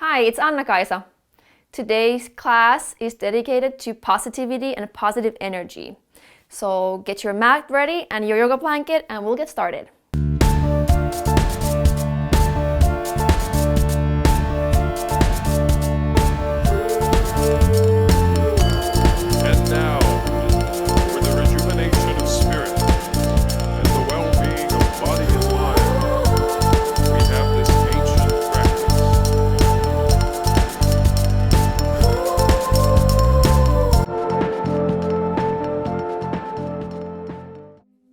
Hi, it's Anna-Kaisa. Today's class is dedicated to positivity and positive energy. So get your mat ready and your yoga blanket and we'll get started. And now, for the rejuvenation of spirit and the well-being of body and mind, we have this ancient practice.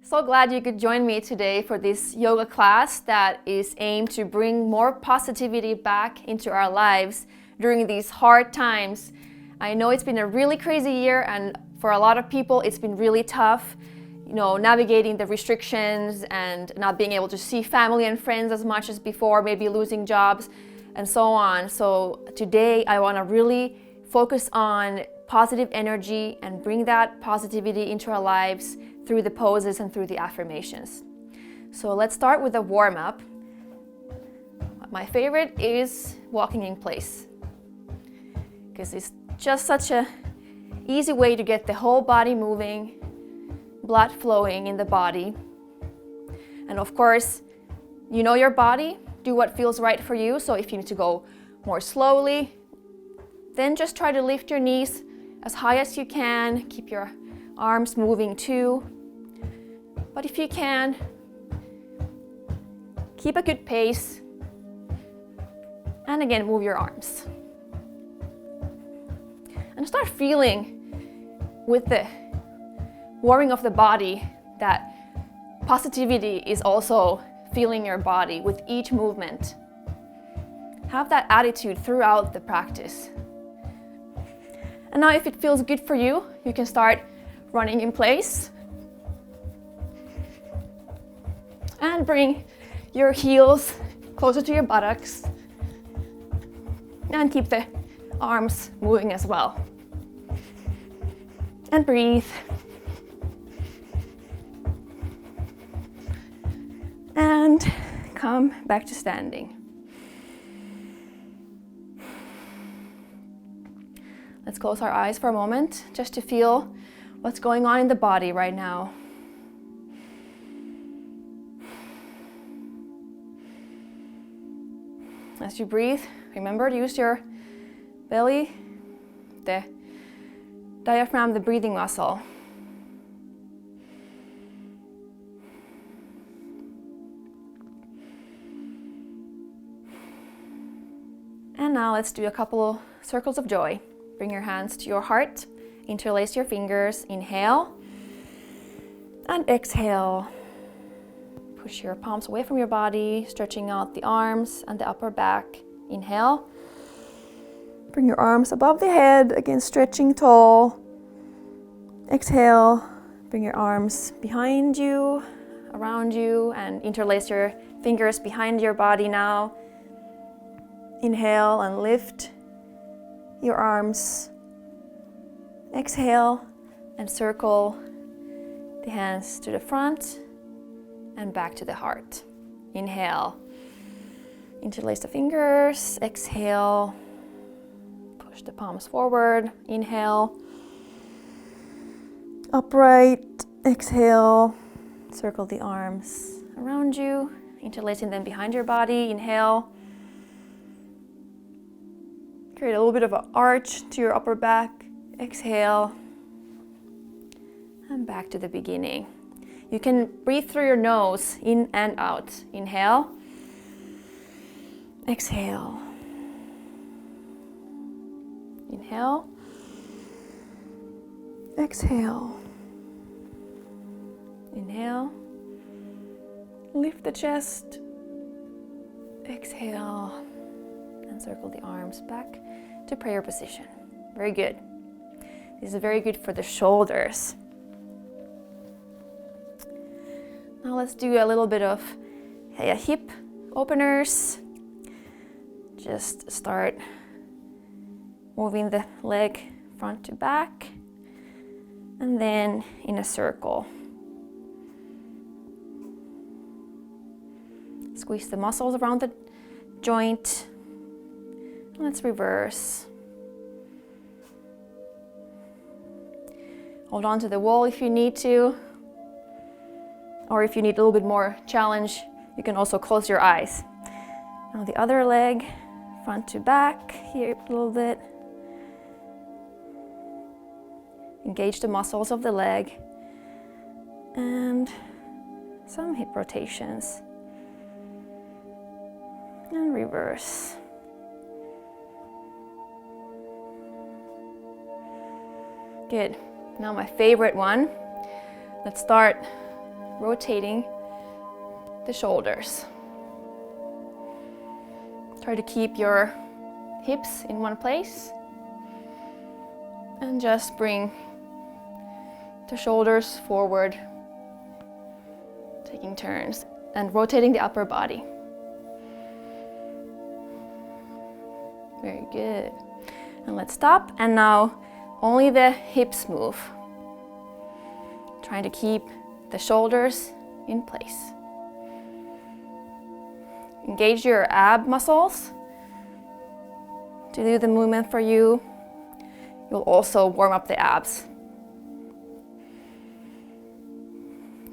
So glad you could join me today for this yoga class that is aimed to bring more positivity back into our lives during these hard times. I know it's been a really crazy year, and for a lot of people it's been really tough, navigating the restrictions and not being able to see family and friends as much as before, maybe losing jobs and so on. So today I want to really focus on positive energy and bring that positivity into our lives through the poses and through the affirmations. So let's start with a warm-up. My favorite is walking in place, because it's just such an easy way to get the whole body moving, blood flowing in the body. And of course, you know your body, do what feels right for you. So if you need to go more slowly, then just try to lift your knees as high as you can. Keep your arms moving too. But if you can, keep a good pace. And again, move your arms. And start feeling with the warming of the body that positivity is also feeling your body with each movement. Have that attitude throughout the practice. And now if it feels good for you, you can start running in place. And bring your heels closer to your buttocks. And keep the arms moving as well. And breathe. And come back to standing. Let's close our eyes for a moment just to feel what's going on in the body right now. As you breathe, remember to use your belly, the diaphragm, the breathing muscle. And now let's do a couple circles of joy. Bring your hands to your heart, interlace your fingers, inhale, and exhale. Push your palms away from your body, stretching out the arms and the upper back. Inhale. Bring your arms above the head, again stretching tall. Exhale. Bring your arms behind you, around you, and interlace your fingers behind your body now. Inhale and lift your arms. Exhale and circle the hands to the front and back to the heart. Inhale. Interlace the fingers. Exhale. Push the palms forward. Inhale. Upright. Exhale. Circle the arms around you, interlacing them behind your body. Inhale. Create a little bit of an arch to your upper back. Exhale. And back to the beginning. You can breathe through your nose, in and out. Inhale. Exhale. Inhale. Exhale. Inhale. Lift the chest. Exhale. And circle the arms back to prayer position. Very good. This is very good for the shoulders. Now let's do a little bit of hip openers. Just start moving the leg front to back and then in a circle. Squeeze the muscles around the joint. Let's reverse. Hold on to the wall if you need to. Or if you need a little bit more challenge, you can also close your eyes. Now the other leg, front to back, here a little bit. Engage the muscles of the leg. And some hip rotations. And reverse. Good. Now my favorite one. Let's start rotating the shoulders. Try to keep your hips in one place. And just bring the shoulders forward, taking turns and rotating the upper body. Very good. And let's stop. And now only the hips move. Trying to keep the shoulders in place. Engage your ab muscles to do the movement for you. You'll also warm up the abs.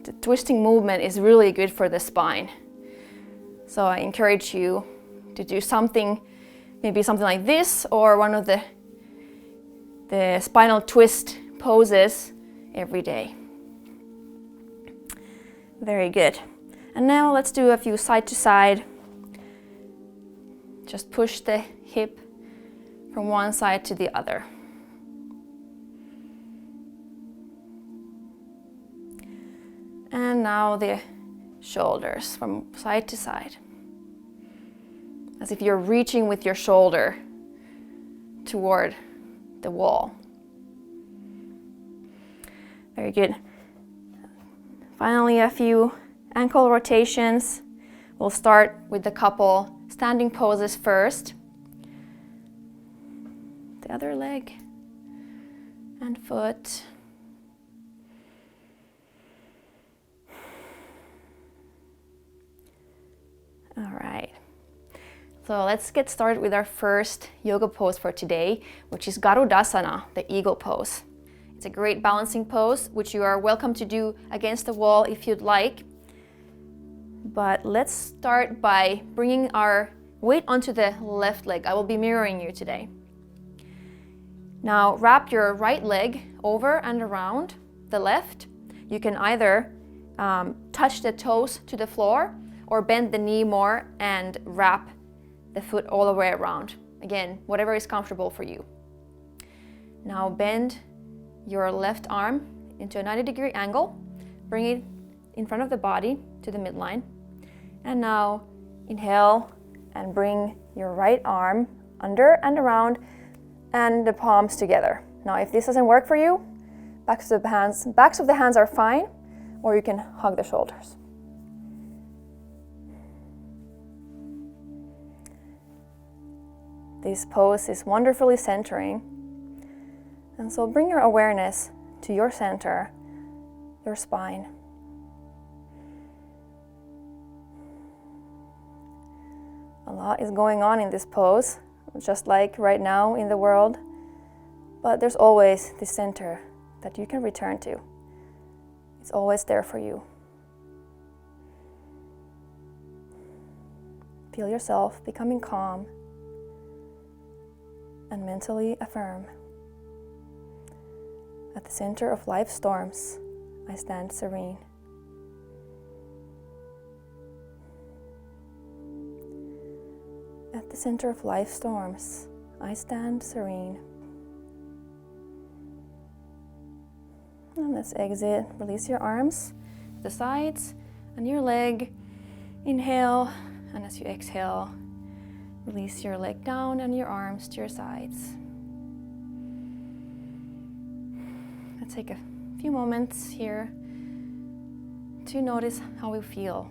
The twisting movement is really good for the spine. So I encourage you to do something, maybe something like this or one of the spinal twist poses every day. Very good. And now let's do a few side to side. Just push the hip from one side to the other. And now the shoulders from side to side. As if you're reaching with your shoulder toward the wall. Very good. Finally, a few ankle rotations. We'll start with a couple standing poses first. The other leg and foot. All right. So let's get started with our first yoga pose for today, which is Garudasana, the eagle pose. It's a great balancing pose, which you are welcome to do against the wall if you'd like. But let's start by bringing our weight onto the left leg. I will be mirroring you today. Now wrap your right leg over and around the left. You can either touch the toes to the floor or bend the knee more and wrap the foot all the way around. Again, whatever is comfortable for you. Now bend your left arm into a 90-degree angle. Bring it in front of the body to the midline. And now inhale and bring your right arm under and around and the palms together. Now if this doesn't work for you, backs of the hands are fine, or you can hug the shoulders. This pose is wonderfully centering. And so bring your awareness to your center, your spine. A lot is going on in this pose, just like right now in the world. But there's always this center that you can return to. It's always there for you. Feel yourself becoming calm and mentally affirm. At the center of life's storms, I stand serene. At the center of life's storms, I stand serene. And let's exit. Release your arms to the sides and your leg. Inhale, and as you exhale, release your leg down and your arms to your sides. Let's take a few moments here to notice how we feel.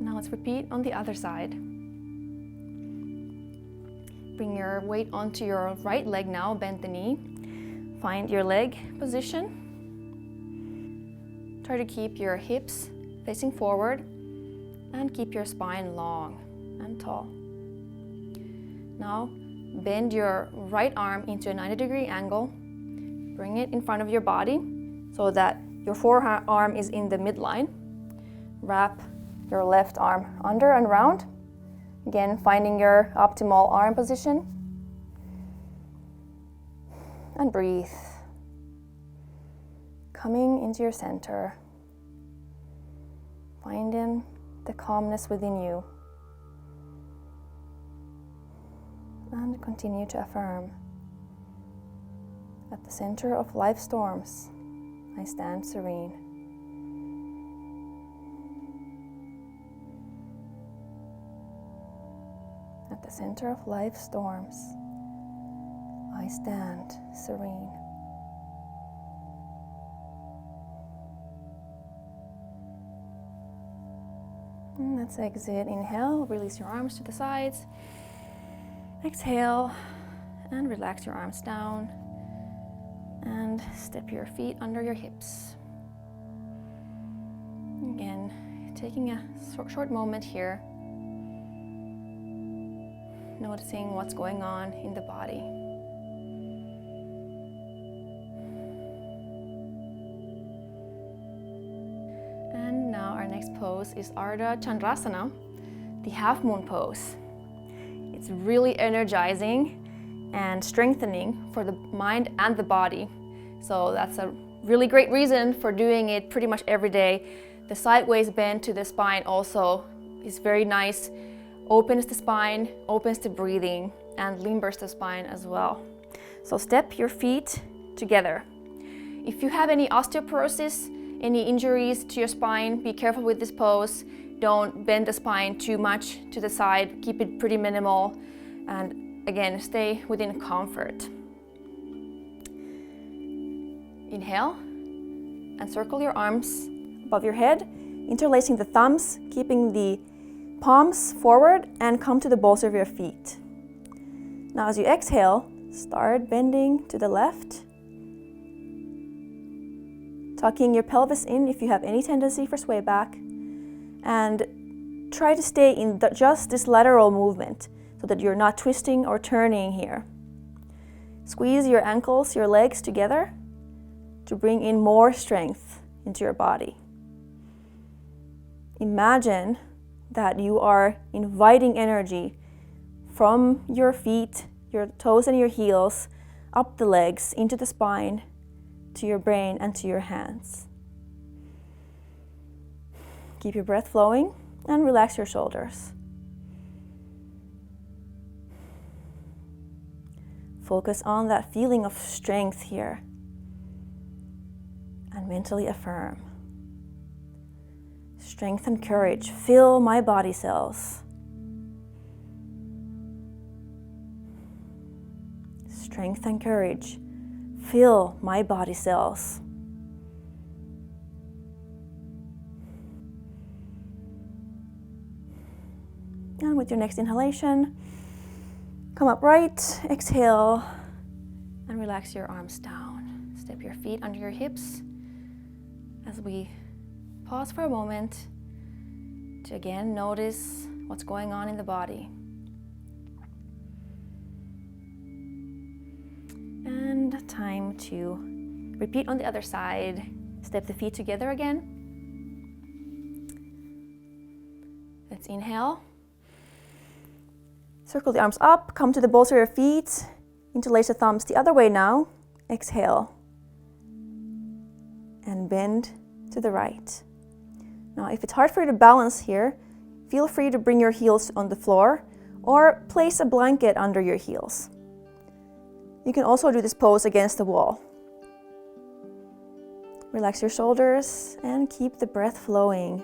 Now let's repeat on the other side. Bring your weight onto your right leg now, bend the knee. Find your leg position. Try to keep your hips facing forward and keep your spine long and tall. Now, bend your right arm into a 90-degree angle. Bring it in front of your body so that your forearm is in the midline. Wrap your left arm under and round. Again, finding your optimal arm position. And breathe. Coming into your center. Finding the calmness within you. And continue to affirm. At the center of life's storms, I stand serene. At the center of life's storms, I stand serene. And let's exit. Inhale, release your arms to the sides. Exhale, and relax your arms down. And step your feet under your hips. Again, taking a short moment here, noticing what's going on in the body. And now our next pose is Ardha Chandrasana, the half moon pose. It's really energizing and strengthening for the mind and the body. So that's a really great reason for doing it pretty much every day. The sideways bend to the spine also is very nice. Opens the spine, opens the breathing, and limbers the spine as well. So step your feet together. If you have any osteoporosis, any injuries to your spine, be careful with this pose. Don't bend the spine too much to the side. Keep it pretty minimal. And again, stay within comfort. Inhale and circle your arms above your head, interlacing the thumbs, keeping the palms forward, and come to the balls of your feet. Now as you exhale, start bending to the left, tucking your pelvis in if you have any tendency for sway back, and try to stay in just this lateral movement so that you're not twisting or turning here. Squeeze your ankles, your legs together to bring in more strength into your body. Imagine that you are inviting energy from your feet, your toes and your heels, up the legs, into the spine, to your brain and to your hands. Keep your breath flowing and relax your shoulders. Focus on that feeling of strength here and mentally affirm. Strength and courage fill my body cells. Strength and courage fill my body cells. And with your next inhalation, come upright, exhale, and relax your arms down. Step your feet under your hips as we pause for a moment to again notice what's going on in the body. And time to repeat on the other side. Step the feet together again. Let's inhale. Circle the arms up, come to the balls of your feet, interlace the thumbs the other way now. Exhale. And bend to the right. Now, if it's hard for you to balance here, feel free to bring your heels on the floor or place a blanket under your heels. You can also do this pose against the wall. Relax your shoulders and keep the breath flowing.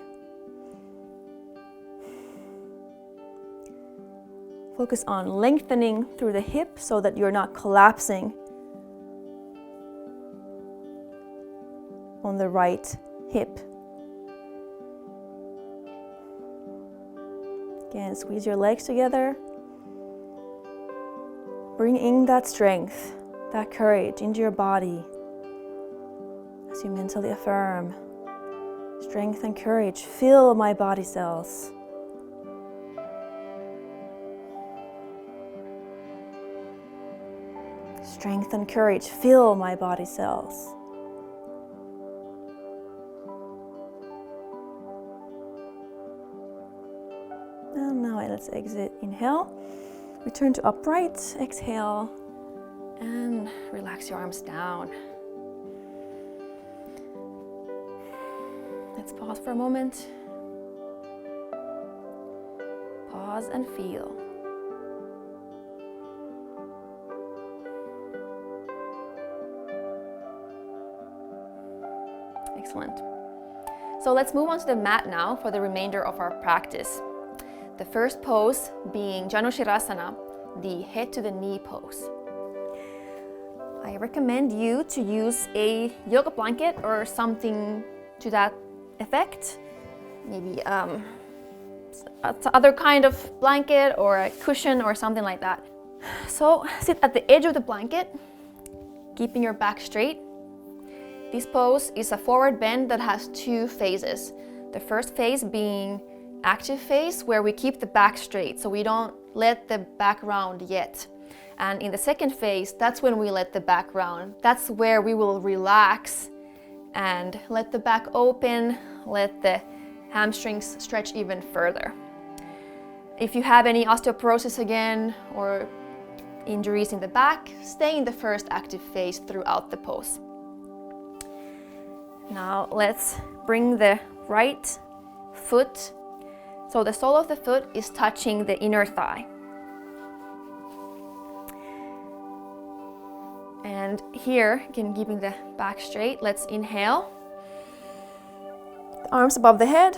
Focus on lengthening through the hip so that you're not collapsing on the right hip. Again, squeeze your legs together. Bring in that strength, that courage into your body as you mentally affirm. Strength and courage fill my body cells. Strength and courage fill my body cells. And now let's exit. Inhale, return to upright, exhale, and relax your arms down. Let's pause for a moment. Pause and feel. Excellent. So let's move on to the mat now for the remainder of our practice. The first pose being Janushirasana, the head to the knee pose. I recommend you to use a yoga blanket or something to that effect. Maybe other kind of blanket or a cushion or something like that. So sit at the edge of the blanket, keeping your back straight. This pose is a forward bend that has two phases. The first phase being active phase, where we keep the back straight, so we don't let the back round yet. And in the second phase, that's when we let the back round. That's where we will relax and let the back open, let the hamstrings stretch even further. If you have any osteoporosis again or injuries in the back, stay in the first active phase throughout the pose. Now let's bring the right foot, so the sole of the foot is touching the inner thigh. And here, again, keeping the back straight, let's inhale. The arms above the head,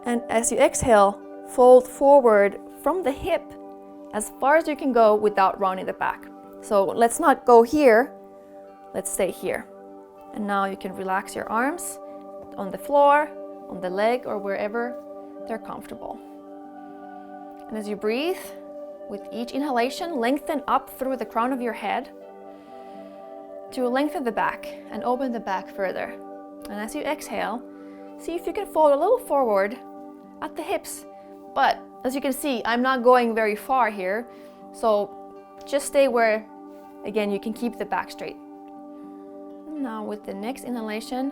and as you exhale, fold forward from the hip as far as you can go without rounding the back. So let's not go here, let's stay here. And now you can relax your arms on the floor, on the leg, or wherever they're comfortable. And as you breathe, with each inhalation, lengthen up through the crown of your head to lengthen the back and open the back further. And as you exhale, see if you can fold a little forward at the hips. But as you can see, I'm not going very far here, so just stay where, again, you can keep the back straight. Now with the next inhalation,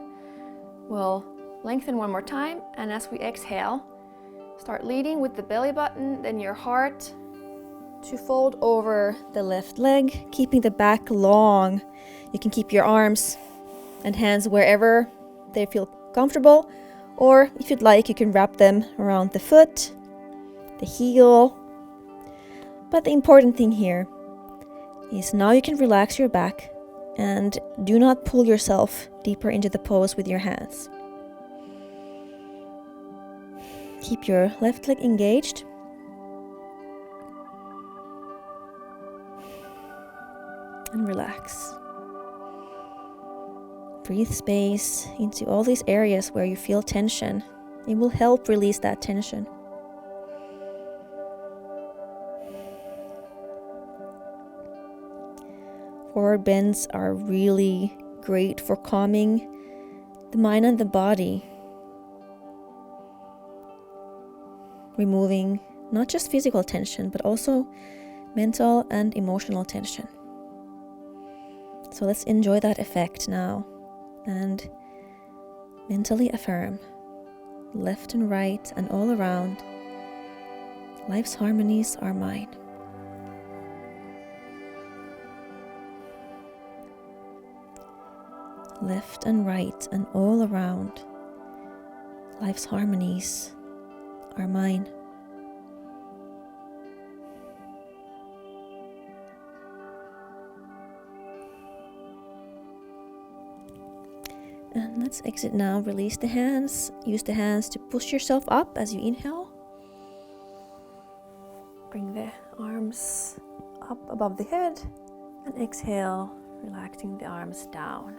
we'll lengthen one more time, and as we exhale, start leading with the belly button, then your heart, to fold over the left leg, keeping the back long. You can keep your arms and hands wherever they feel comfortable, or if you'd like, you can wrap them around the foot, the heel. But the important thing here is now you can relax your back and do not pull yourself deeper into the pose with your hands. Keep your left leg engaged. And relax. Breathe space into all these areas where you feel tension. It will help release that tension. Forward bends are really great for calming the mind and the body, removing not just physical tension, but also mental and emotional tension. So let's enjoy that effect now and mentally affirm, left and right and all around, life's harmonies are mine. Left and right and all around, life's harmonies are mine. And let's exit now. Release the hands. Use the hands to push yourself up as you inhale. Bring the arms up above the head and exhale, relaxing the arms down.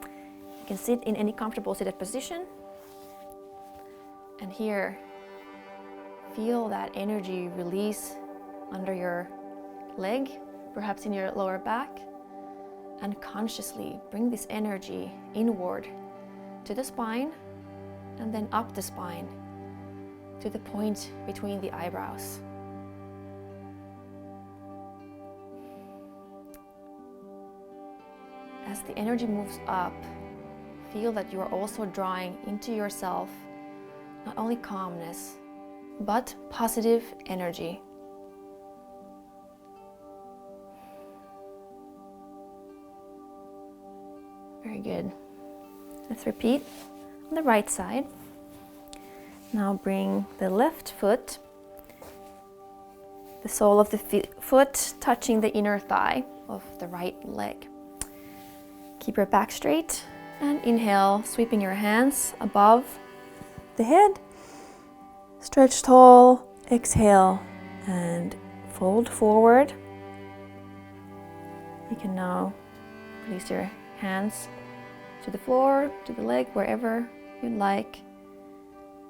You can sit in any comfortable seated position. And here, feel that energy release under your leg, perhaps in your lower back. And consciously bring this energy inward to the spine and then up the spine to the point between the eyebrows. As the energy moves up, feel that you are also drawing into yourself not only calmness, but positive energy. Very good. Let's repeat on the right side. Now bring the left foot, the sole of the foot touching the inner thigh of the right leg. Keep your back straight and inhale, sweeping your hands above the head. Stretch tall, exhale, and fold forward. You can now release your hands to the floor, to the leg, wherever you'd like,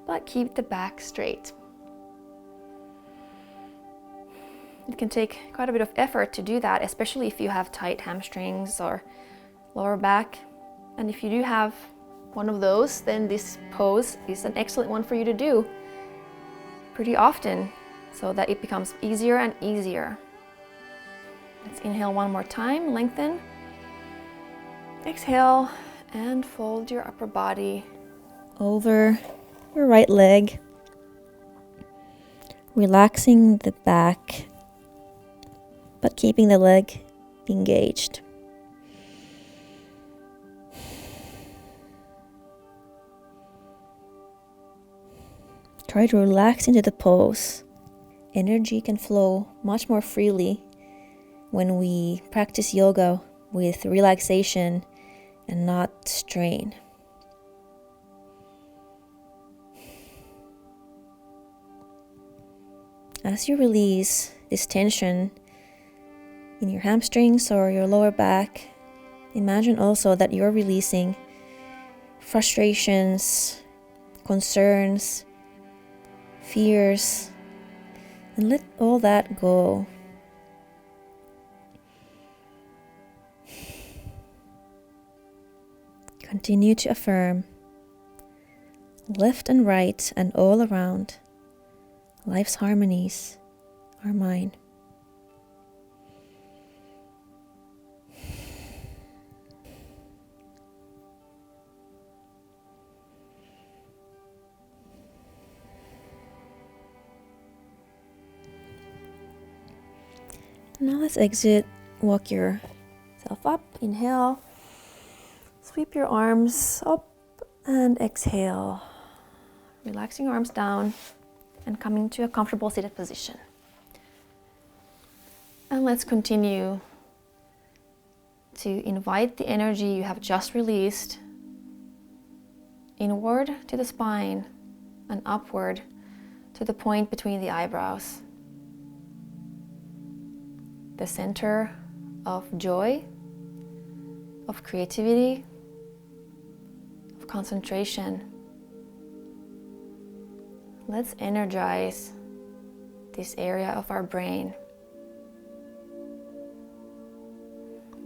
but keep the back straight. It can take quite a bit of effort to do that, especially if you have tight hamstrings or lower back. And if you do have one of those, then this pose is an excellent one for you to do pretty often so that it becomes easier and easier. Let's inhale one more time, lengthen. Exhale and fold your upper body over your right leg, relaxing the back, but keeping the leg engaged. Try to relax into the pose. Energy can flow much more freely when we practice yoga with relaxation and not strain. As you release this tension in your hamstrings or your lower back, imagine also that you're releasing frustrations, concerns, fears, and let all that go. Continue to affirm, left and right and all around, life's harmonies are mine. Now let's exit, walk yourself up, inhale, sweep your arms up and exhale, relaxing your arms down and coming to a comfortable seated position. And let's continue to invite the energy you have just released inward to the spine and upward to the point between the eyebrows. The center of joy, of creativity, of concentration. Let's energize this area of our brain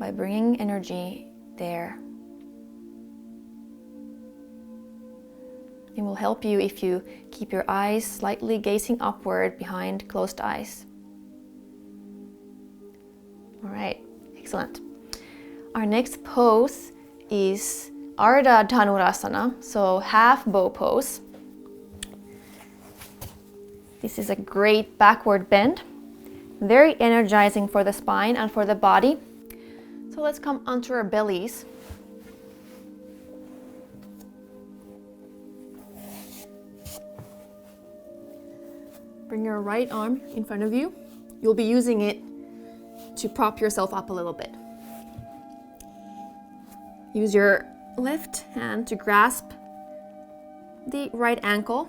by bringing energy there. It will help you if you keep your eyes slightly gazing upward behind closed eyes. All right, excellent. Our next pose is Ardha Dhanurasana, so half bow pose. This is a great backward bend, very energizing for the spine and for the body. So let's come onto our bellies. Bring your right arm in front of you. You'll be using it to prop yourself up a little bit. Use your left hand to grasp the right ankle.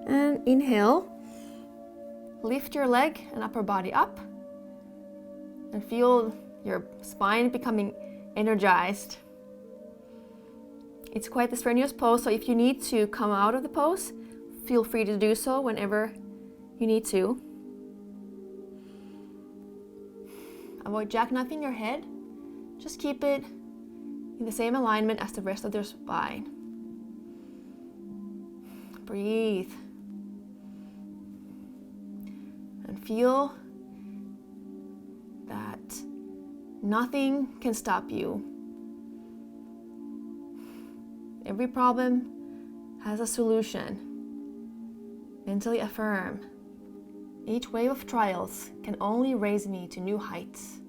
And inhale, lift your leg and upper body up and feel your spine becoming energized. It's quite the strenuous pose, so if you need to come out of the pose, feel free to do so whenever you need to. Avoid jackknifing your head. Just keep it in the same alignment as the rest of your spine. Breathe. And feel that nothing can stop you. Every problem has a solution. Mentally affirm. Each wave of trials can only raise me to new heights.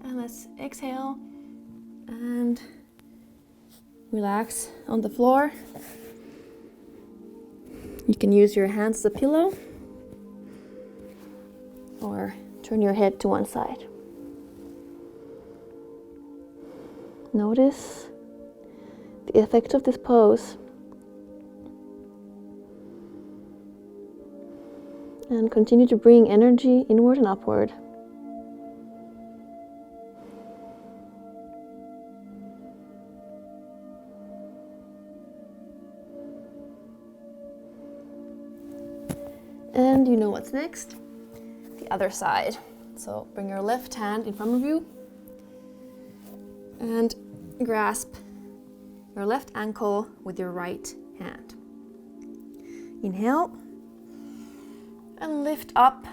And let's exhale and relax on the floor. You can use your hands as a pillow or turn your head to one side. Notice the effect of this pose and continue to bring energy inward and upward. And you know what's next? The other side. So bring your left hand in front of you and grasp your left ankle with your right hand. Inhale and lift up.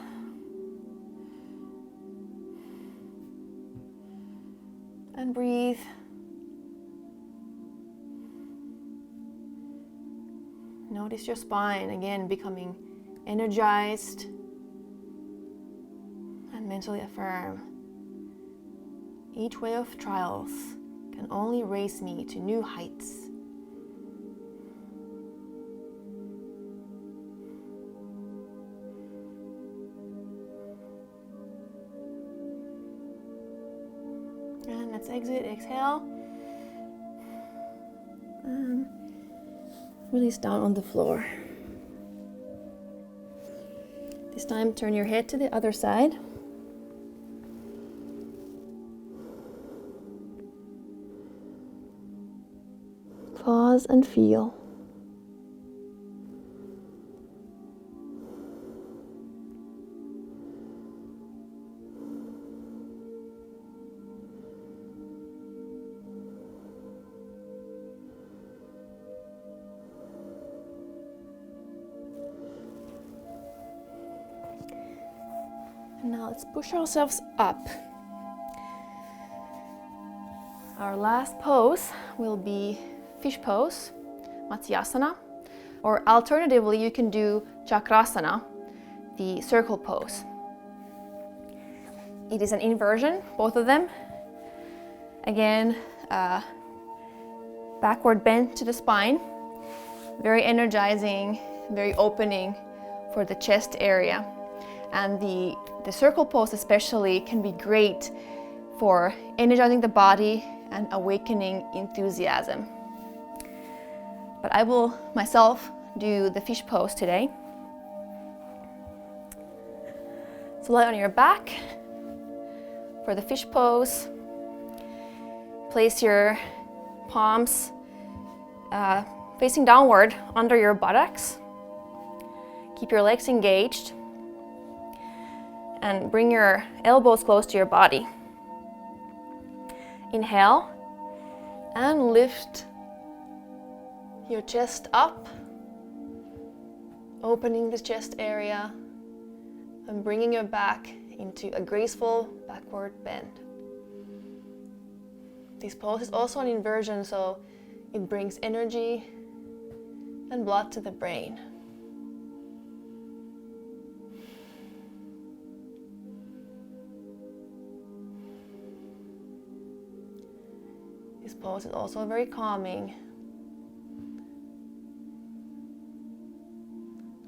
And breathe. Notice your spine again becoming energized and mentally affirm. Each wave of trials can only raise me to new heights. And let's exit, exhale. And release down on the floor. This time, turn your head to the other side. Pause and feel. And now let's push ourselves up. Our last pose will be fish pose, Matsyasana, or alternatively you can do Chakrasana, the circle pose. It is an inversion, both of them. Again, backward bend to the spine, very energizing, very opening for the chest area. And the circle pose especially can be great for energizing the body and awakening enthusiasm. But I will myself do the fish pose today. So lie on your back for the fish pose. Place your palms facing downward under your buttocks. Keep your legs engaged and bring your elbows close to your body. Inhale and lift your chest up, opening the chest area and bringing your back into a graceful backward bend. This pose is also an inversion, so it brings energy and blood to the brain. This pose is also very calming.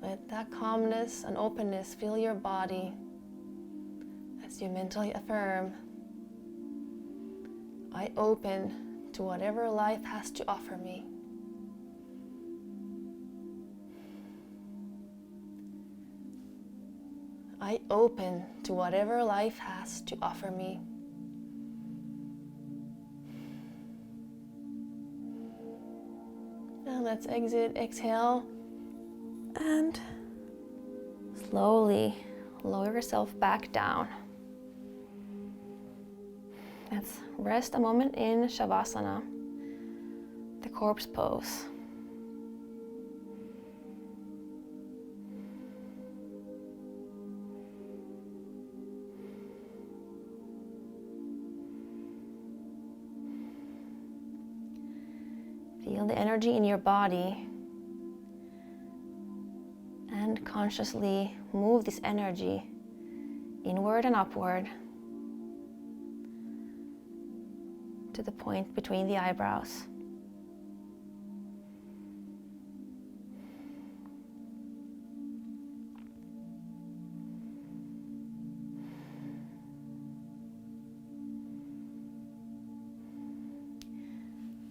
Let that calmness and openness fill your body as you mentally affirm, I open to whatever life has to offer me. I open to whatever life has to offer me. Now let's exit, exhale, and slowly lower yourself back down. Let's rest a moment in Shavasana, the corpse pose. Feel the energy in your body and consciously move this energy inward and upward to the point between the eyebrows.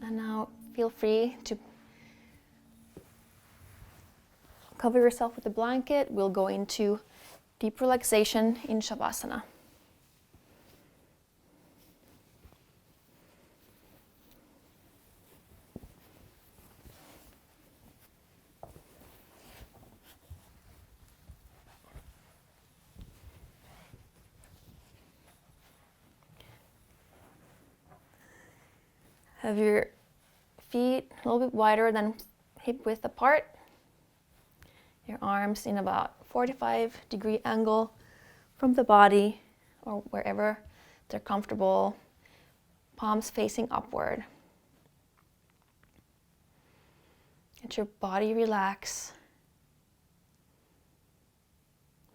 And now feel free to cover yourself with a blanket. We'll go into deep relaxation in Shavasana. Have your feet a little bit wider than hip width apart. Your arms in about 45-degree angle from the body or wherever they're comfortable. Palms facing upward. Let your body relax.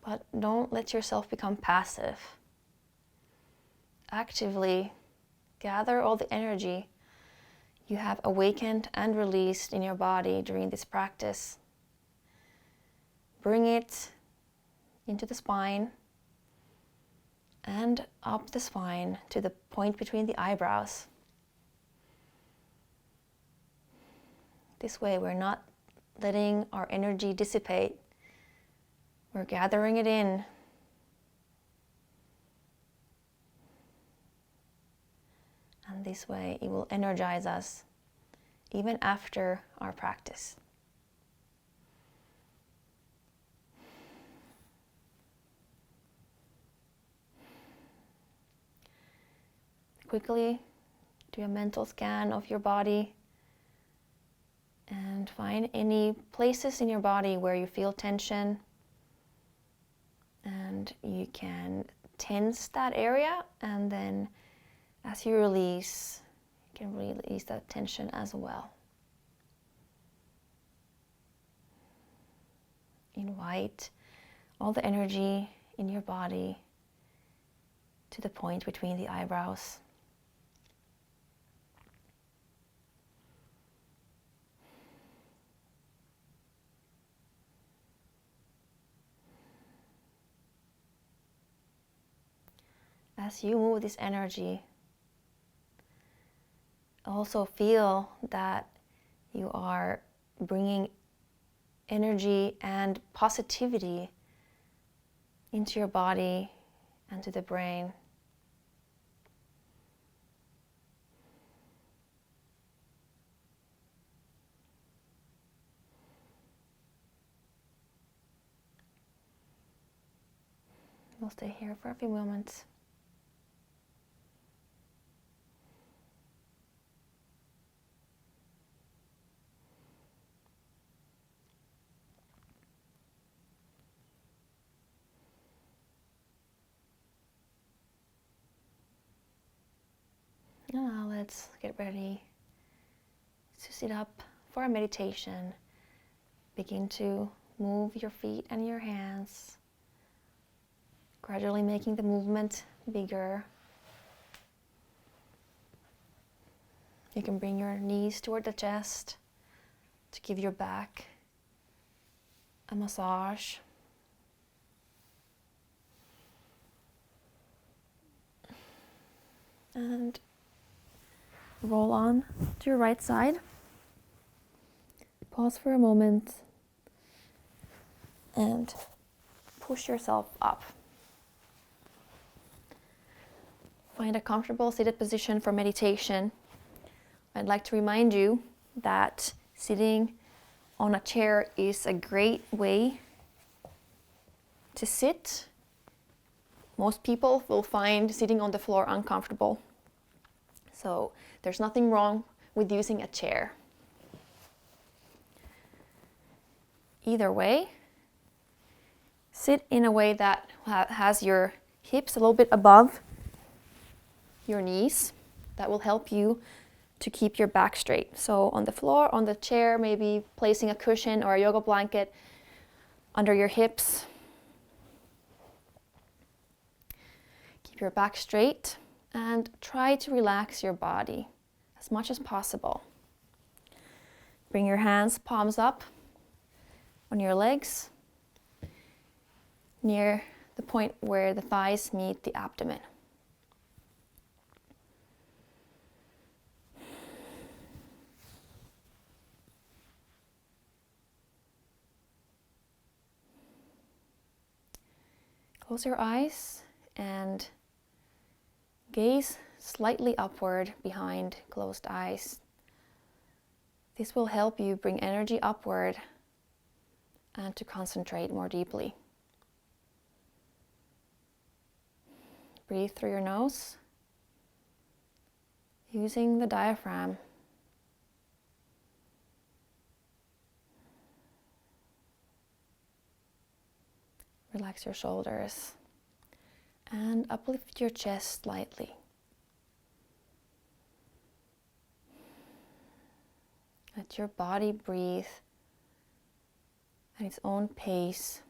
But don't let yourself become passive. Actively gather all the energy you have awakened and released in your body during this practice. Bring it into the spine and up the spine to the point between the eyebrows. This way we're not letting our energy dissipate. We're gathering it in. And this way it will energize us even after our practice. Quickly do a mental scan of your body and find any places in your body where you feel tension. And you can tense that area, and then as you release, you can release that tension as well. Invite all the energy in your body to the point between the eyebrows. As you move this energy, also feel that you are bringing energy and positivity into your body and to the brain. We'll stay here for a few moments. Now let's get ready to sit up for a meditation. Begin to move your feet and your hands, gradually making the movement bigger. You can bring your knees toward the chest to give your back a massage. And roll on to your right side. Pause for a moment and push yourself up. Find a comfortable seated position for meditation. I'd like to remind you that sitting on a chair is a great way to sit. Most people will find sitting on the floor uncomfortable. So there's nothing wrong with using a chair. Either way, sit in a way that has your hips a little bit above your knees. That will help you to keep your back straight. So on the floor, on the chair, maybe placing a cushion or a yoga blanket under your hips. Keep your back straight and try to relax your body as much as possible. Bring your hands, palms up on your legs, near the point where the thighs meet the abdomen. Close your eyes and gaze slightly upward behind closed eyes. This will help you bring energy upward and to concentrate more deeply. Breathe through your nose, using the diaphragm. Relax your shoulders and uplift your chest slightly. Let your body breathe at its own pace.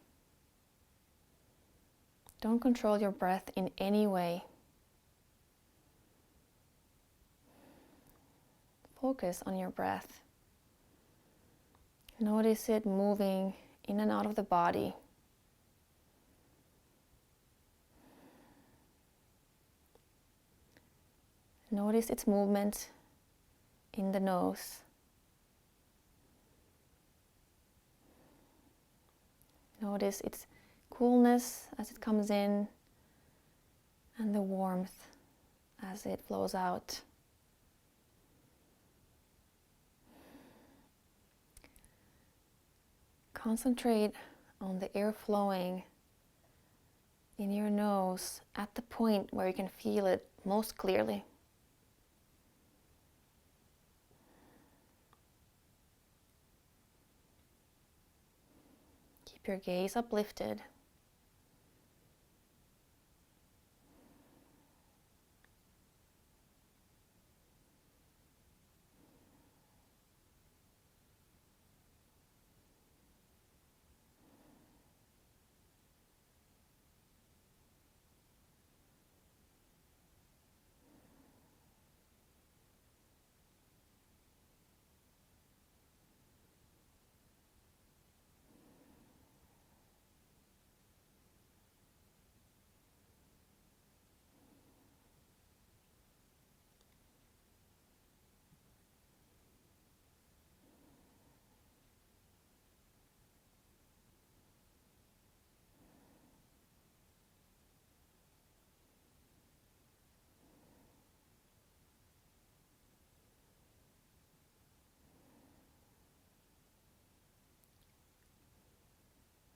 Don't control your breath in any way. Focus on your breath. Notice it moving in and out of the body. Notice its movement in the nose. Notice its coolness as it comes in and the warmth as it flows out. Concentrate on the air flowing in your nose at the point where you can feel it most clearly. Keep your gaze uplifted.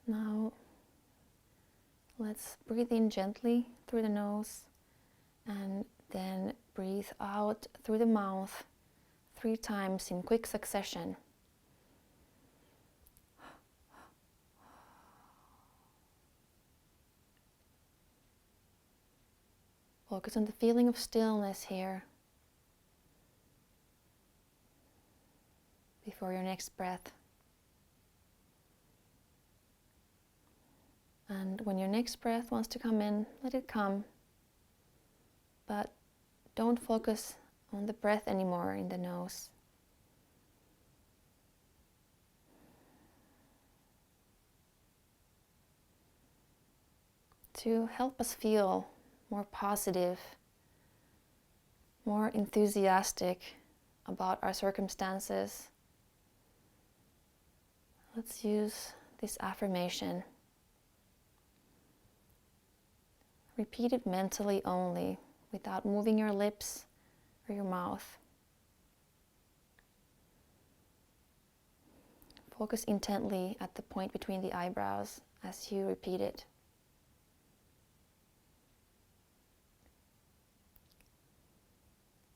Now, let's breathe in gently through the nose and then breathe out through the mouth 3 times in quick succession. Focus on the feeling of stillness here before your next breath. And when your next breath wants to come in, let it come. But don't focus on the breath anymore in the nose. To help us feel more positive, more enthusiastic about our circumstances, let's use this affirmation. Repeat it mentally only, without moving your lips or your mouth. Focus intently at the point between the eyebrows as you repeat it.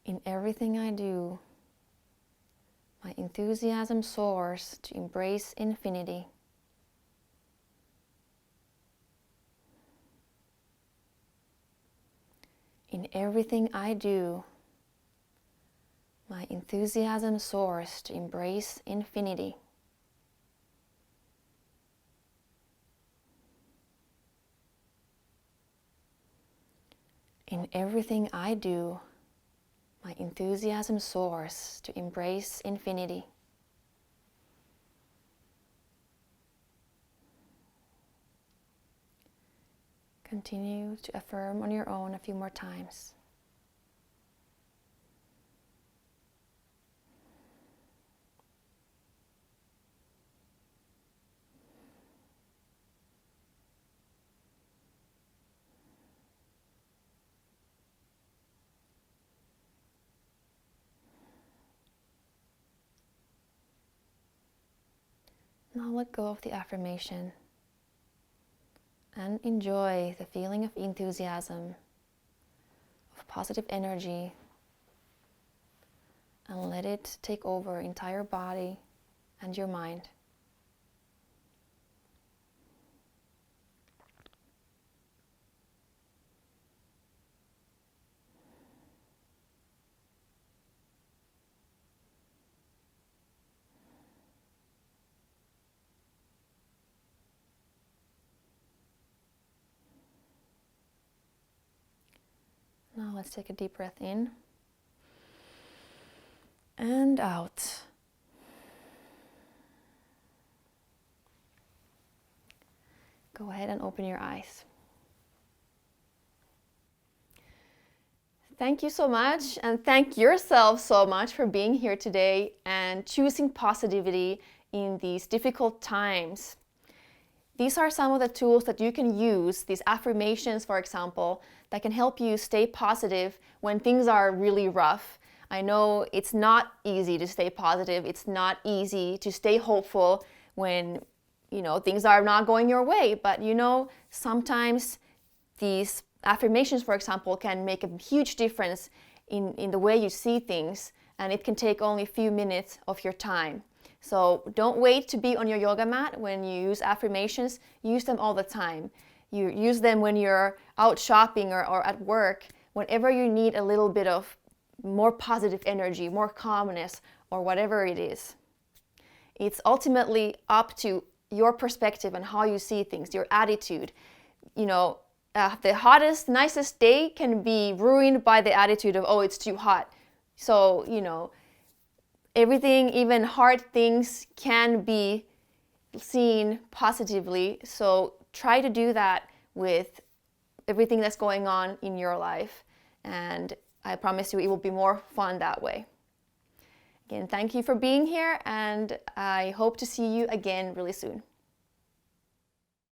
In everything I do, my enthusiasm soars to embrace infinity. In everything I do, my enthusiasm soars to embrace infinity. In everything I do, my enthusiasm soars to embrace infinity. Continue to affirm on your own a few more times. Now let go of the affirmation and enjoy the feeling of enthusiasm, of positive energy, and let it take over your entire body and your mind. Now let's take a deep breath in and out. Go ahead and open your eyes. Thank you so much, and thank yourself so much for being here today and choosing positivity in these difficult times. These are some of the tools that you can use, these affirmations, for example, that can help you stay positive when things are really rough. I know it's not easy to stay positive. It's not easy to stay hopeful when, things are not going your way. But sometimes these affirmations, for example, can make a huge difference in the way you see things, and it can take only a few minutes of your time. So don't wait to be on your yoga mat when you use affirmations. Use them all the time. You use them when you're out shopping or at work, whenever you need a little bit of more positive energy, more calmness, or whatever it is. It's ultimately up to your perspective and how you see things, your attitude. The hottest, nicest day can be ruined by the attitude of, oh, it's too hot. So, everything, even hard things, can be seen positively. So try to do that with everything that's going on in your life. And I promise you it will be more fun that way. Again, thank you for being here, and I hope to see you again really soon.